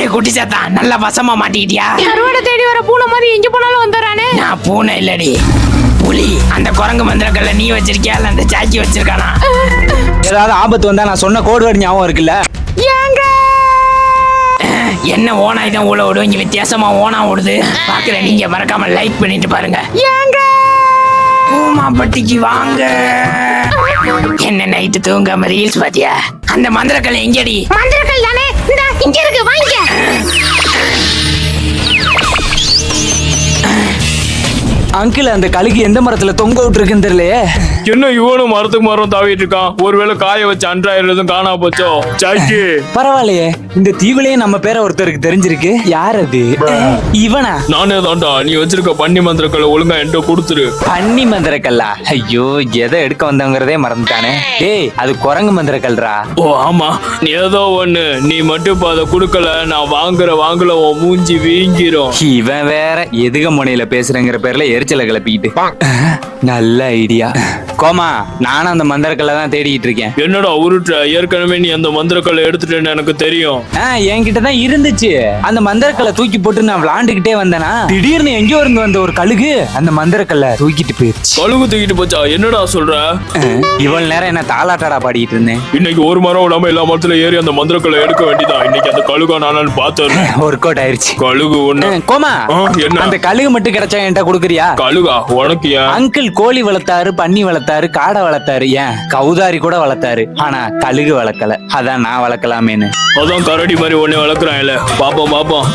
டேய் குட்டி சாத்தா நல்லா வசமா மாட்டிக்கிட்டியா? கருவாடை தேடி வர பூனை மாதிரி எங்க போனாலும் வந்துறானே. நான் பூனை இல்லடி புலி. அந்த குரங்கு மந்திரக்கல்ல நீ வச்சிருக்கியா இல்ல அந்த சாக்கி வச்சிருக்கானா? ஏதாவது ஆபத்து வந்தா நான் சொன்ன கோடு வேர்டு ஞாபகம் இருக்குல்ல? ஏங்க என்ன ஓனா இதான் உள்ள விடும், இங்க வித்தியாசமா ஓனா ஓடுது. பாக்குற நீங்க மறக்காம லைக் பண்ணிட்டு பாருங்க. ஏங்க பூமாப்பட்டிக்கு வாங்க. என்ன நைட்டு தூங்காம ரீல்ஸ் பாத்தியா? அந்த மந்திரக்கல்ல எங்கடி? மந்திரக்கல் தானே, இந்தா இங்க இருக்கு, வாங்கிக்க. அங்கிள் அந்த கழுகு எந்த மரத்துல தொங்க விட்டுருக்குன்னு தெரியலையே. என்ன இவனும் மரத்துக்கு மரம் தாவிட்டு இருக்கான்? ஒருவேளை காய வச்சு அன்றாயிரம் காணா போச்சோ. சாக்கி பரவாயில்லையே, இந்த தீவுலயே நம்ம பேரை ஒருத்தருக்கு தெரிஞ்சிருக்கு. யார் அது? இவனா? நானே தான்டா. நீ வச்சிருக்க பன்னி மந்திரக்களை ஒழுங்கா என்கிட்ட கொடுத்துரு. பன்னி மந்திரக்கல்லா? ஐயோ, எதை எடுக்க வந்தவங்கிறதே மறந்துட்டானே. டேய், அது குரங்கு மந்திரக்கல்றா. ஓ ஆமா, நீ ஏதோ ஒண்ணு. நீ மட்டும் இப்ப அதை கொடுக்கல, நான் வாங்கல உன் மூஞ்சி வீங்கிரும். இவன் வேற எதுக முனையில பேசுறேங்கிற பேர்ல எரிச்சலை கிளப்பிக்கிட்டு. நல்ல ஐடியா. கோமா, நானும் அந்த மந்திரக்கல்ல தான் தேடிட்டு இருக்கேன். என்னடா உருட்டுற? ஏற்கனவே நீ அந்த மந்திரக்கல்லை எடுத்துட்டேன்னு எனக்கு தெரியும். என்கிட்ட தான் இருந்துச்சு. அந்த மந்திரக்கல்லை தூக்கி போட்டு நான் விளாண்டுகிட்டே வந்தேனா, திடீர்னு எங்கேயோ இருந்து வந்த ஒரு கழுகு அந்த மந்திரக்கல்லை தூக்கிட்டு போயிருச்சு. கழுகு தூக்கிட்டு போச்சா? என்னடா சொல்ற? இவ்வளவு நேரம் என்ன தாளாட்டாடா பாடிட்டு இருந்தேன். இன்னைக்கு ஒரு மரம் விடாம எல்லா மரத்துல ஏறி அந்த மந்திரக்கல்லை எடுக்க வேண்டியதான். இன்னைக்கு அந்த கழுகா நானான்னு பார்த்தேன். ஒர்க் அவுட் ஆயிருச்சு. கழுகு ஒண்ணு. கோமா, என்ன? அந்த கழுகு மட்டும் கிடைச்சா என்கிட்ட கொடுக்குறியா? கழுகா உனக்கு ஏன்? அங்கிள் கோழி வளர்த்தாரு, பன்னி வளர்த்தாரு, காடை வளர்த்தாரு, ஏன் கௌதாரி கூட வளர்த்தாரு. ஆனா கழுகு வளர்க்கல. அதான் நான் வளர்க்கலாமேன்னு. அதான் கரடி மாதிரி ஒண்ணு வளர்க்குறான். இல்ல பாப்போம்.